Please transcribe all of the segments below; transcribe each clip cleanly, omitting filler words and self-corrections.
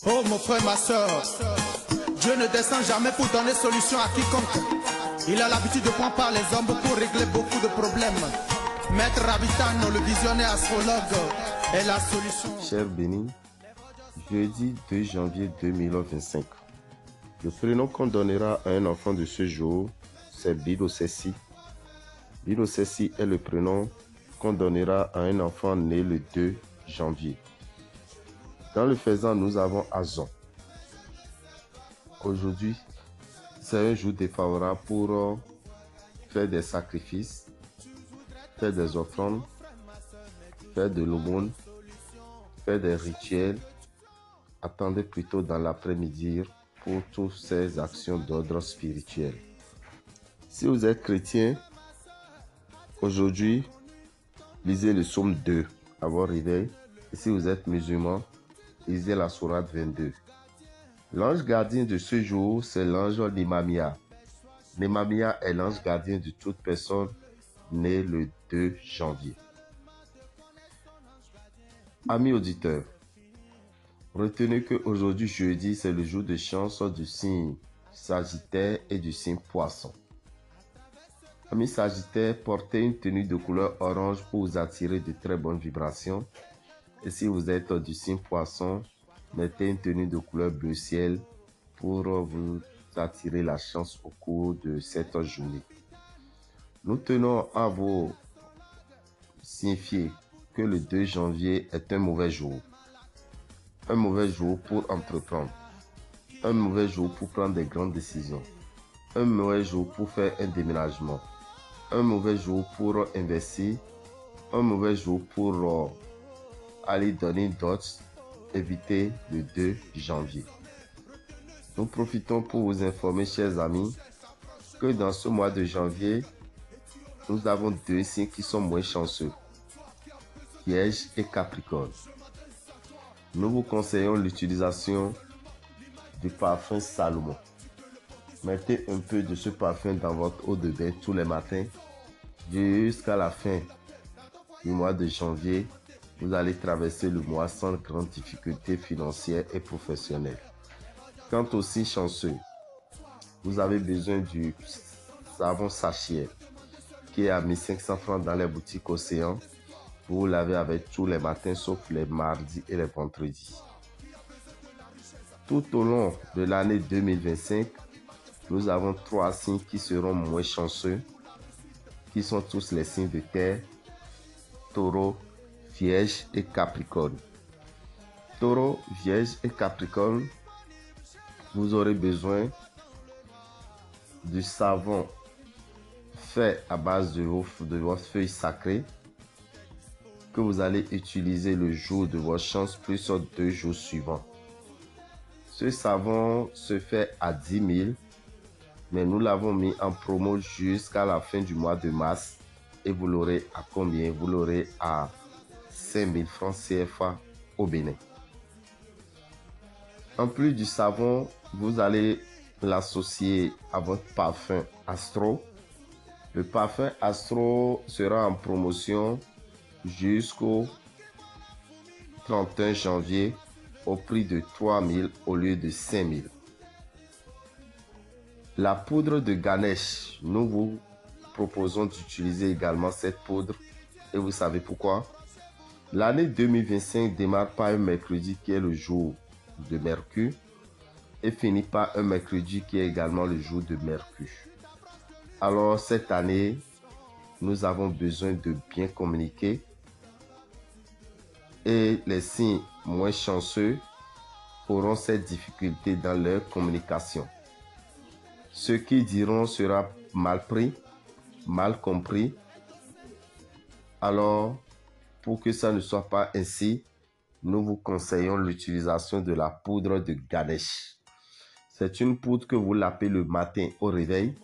Oh mon frère, ma soeur, Dieu ne descend jamais pour donner solution à quiconque. Il a l'habitude de prendre par les hommes pour régler beaucoup de problèmes. Maître Rabitano, le visionnaire astrologue, est la solution. Cher béni, jeudi 2 janvier 2025. Le prénom qu'on donnera à un enfant de ce jour, c'est Bilosessi. Bilosessi est le prénom qu'on donnera à un enfant né le 2 janvier. Dans le faisant, nous avons Azon. Aujourd'hui, c'est un jour défavorable pour faire des sacrifices, faire des offrandes, faire de l'aumône, faire des rituels. Attendez plutôt dans l'après-midi pour toutes ces actions d'ordre spirituel. Si vous êtes chrétien, aujourd'hui, lisez le psaume 2 à votre réveil. Et si vous êtes musulman, lisez la sourate 22. L'ange gardien de ce jour, c'est l'ange Nemamia. Nemamia est l'ange gardien de toute personne née le 2 janvier. Amis auditeurs, retenez qu'aujourd'hui, jeudi, c'est le jour de chance du signe Sagittaire et du signe Poisson. Amis Sagittaire, portez une tenue de couleur orange pour vous attirer de très bonnes vibrations. Et si vous êtes du signe Poisson, mettez une tenue de couleur bleu ciel pour vous attirer la chance au cours de cette journée. Nous tenons à vous signifier que le 2 janvier est un mauvais jour. Un mauvais jour pour entreprendre. Un mauvais jour pour prendre des grandes décisions. Un mauvais jour pour faire un déménagement. Un mauvais jour pour investir. Un mauvais jour pour aller donner une dot. Évitez le 2 janvier. Nous profitons pour vous informer, chers amis, que dans ce mois de janvier, nous avons deux signes qui sont moins chanceux. Vierge et Capricorne. Nous vous conseillons l'utilisation du parfum Salomon. Mettez un peu de ce parfum dans votre eau de bain tous les matins. Jusqu'à la fin du mois de janvier, vous allez traverser le mois sans grande difficulté financière et professionnelle. Quant aux signes chanceux, vous avez besoin du savon sachet qui est à 1500 francs dans les boutiques Océan. Vous l'avez avec tous les matins sauf les mardis et les vendredis. Tout au long de l'année 2025, nous avons trois signes qui seront moins chanceux, qui sont tous les signes de terre, Taureau, Vierge et Capricorne. Taureau, Vierge et Capricorne, vous aurez besoin du savon fait à base de votre feuille sacrée que vous allez utiliser le jour de votre chance plus 2 jours suivants. Ce savon se fait à 10 000, mais nous l'avons mis en promo jusqu'à la fin du mois de mars et vous l'aurez à combien? Vous l'aurez à 5 000 francs CFA au Bénin. En plus du savon, vous allez l'associer à votre parfum Astro. Le parfum Astro sera en promotion jusqu'au 31 janvier au prix de 3 000 au lieu de 5 000. La poudre de Ganesh, nous vous proposons d'utiliser également cette poudre et vous savez pourquoi? L'année 2025 démarre par un mercredi qui est le jour de Mercure et finit par un mercredi qui est également le jour de Mercure. Alors cette année, nous avons besoin de bien communiquer et les signes moins chanceux auront cette difficulté dans leur communication. Ce qu'ils diront sera mal pris, mal compris. Alors, pour que ça ne soit pas ainsi, nous vous conseillons l'utilisation de la poudre de Ganesh. C'est une poudre que vous lapez le matin au réveil.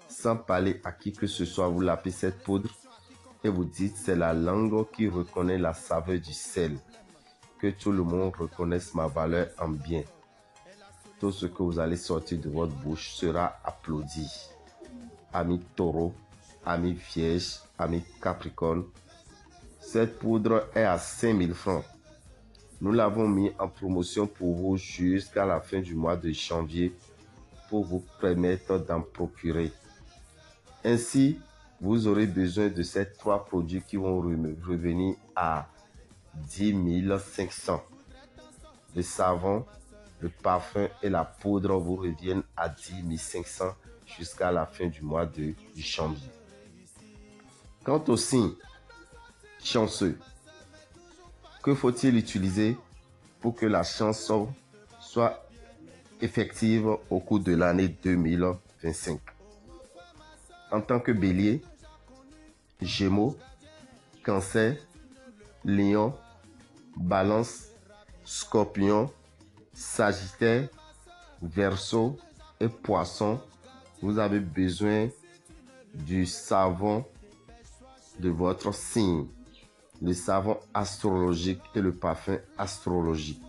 Sans parler à qui que ce soit, vous lapez cette poudre et vous dites c'est la langue qui reconnaît la saveur du sel. Que tout le monde reconnaisse ma valeur en bien. Tout ce que vous allez sortir de votre bouche sera applaudi. Amis Taureau, amis Vierge, amis Capricorne, cette poudre est à 5 000 francs. Nous l'avons mis en promotion pour vous jusqu'à la fin du mois de janvier pour vous permettre d'en procurer. Ainsi, vous aurez besoin de ces 3 produits qui vont revenir à 10 500. Le savon, le parfum et la poudre vous reviennent à 10 500 jusqu'à la fin du mois de janvier. Quant au signe chanceux, que faut-il utiliser pour que la chance soit effective au cours de l'année 2025? En tant que bélier, gémeaux, cancer, lion, balance, scorpion, sagittaire, verseau et poisson, vous avez besoin du savon de votre signe, le savon astrologique et le parfum astrologique.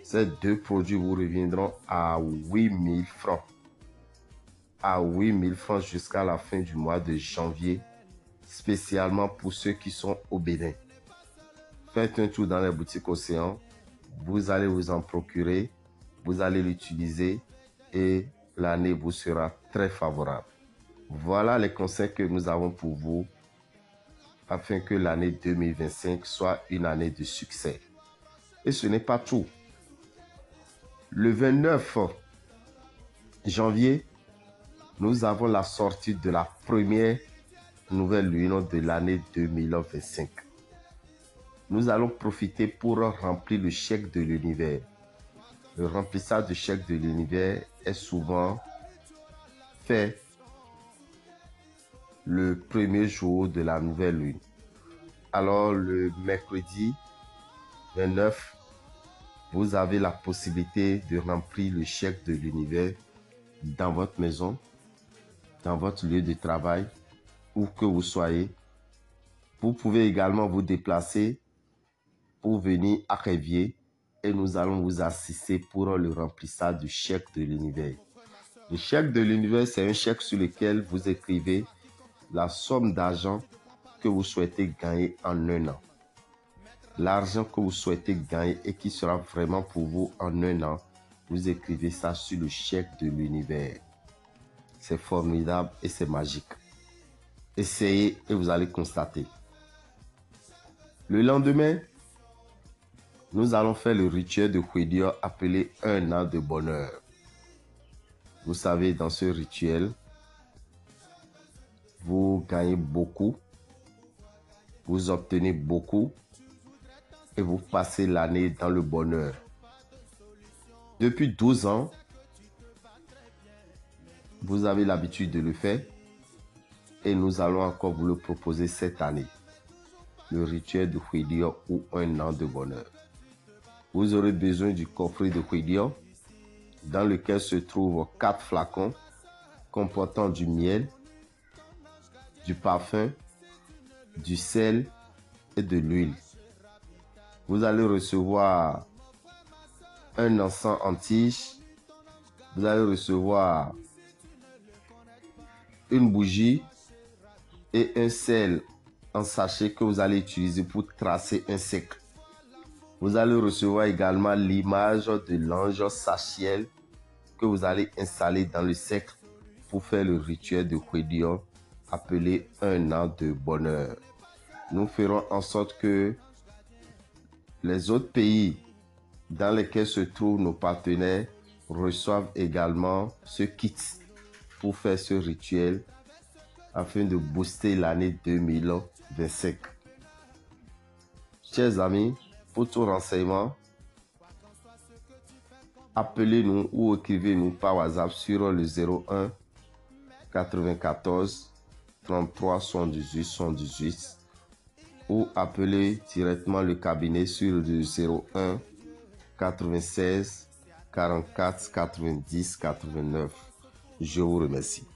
Ces 2 produits vous reviendront à 8000 francs. À 8000 francs jusqu'à la fin du mois de janvier, spécialement pour ceux qui sont au Bénin. Faites un tour dans les boutiques Océan, vous allez vous en procurer, vous allez l'utiliser et l'année vous sera très favorable. Voilà les conseils que nous avons pour vous afin que l'année 2025 soit une année de succès. Et ce n'est pas tout. Le 29 janvier, nous avons la sortie de la première nouvelle lune de l'année 2025. Nous allons profiter pour remplir le chèque de l'univers. Le remplissage du chèque de l'univers est souvent fait le premier jour de la nouvelle lune. Alors le mercredi 29, vous avez la possibilité de remplir le chèque de l'univers dans votre maison, dans votre lieu de travail, où que vous soyez. Vous pouvez également vous déplacer pour venir à Révier et nous allons vous assister pour le remplissage du chèque de l'univers. Le chèque de l'univers, c'est un chèque sur lequel vous écrivez la somme d'argent que vous souhaitez gagner en un an. L'argent que vous souhaitez gagner et qui sera vraiment pour vous en un an, vous écrivez ça sur le chèque de l'univers. C'est formidable et c'est magique. Essayez et vous allez constater. Le lendemain, nous allons faire le rituel de Kwedio appelé un an de bonheur. Vous savez, dans ce rituel, vous gagnez beaucoup, vous obtenez beaucoup et vous passez l'année dans le bonheur. Depuis 12 ans, vous avez l'habitude de le faire et nous allons encore vous le proposer cette année. Le rituel de Kwedio ou un an de bonheur. Vous aurez besoin du coffret de Kwedio dans lequel se trouvent 4 flacons comportant du miel, du parfum, du sel et de l'huile. Vous allez recevoir un encens en tige. Vous allez recevoir une bougie et un sel en sachet que vous allez utiliser pour tracer un cercle. Vous allez recevoir également l'image de l'ange Sachiel que vous allez installer dans le cercle pour faire le rituel de Kwedio appelé un an de bonheur. Nous ferons en sorte que les autres pays dans lesquels se trouvent nos partenaires reçoivent également ce kit pour faire ce rituel afin de booster l'année 2025. Chers amis, pour tout renseignement, appelez-nous ou écrivez-nous par WhatsApp sur le 01 94 33 78 78 ou appelez directement le cabinet sur le 01 96 44 90 89. Je vous remercie.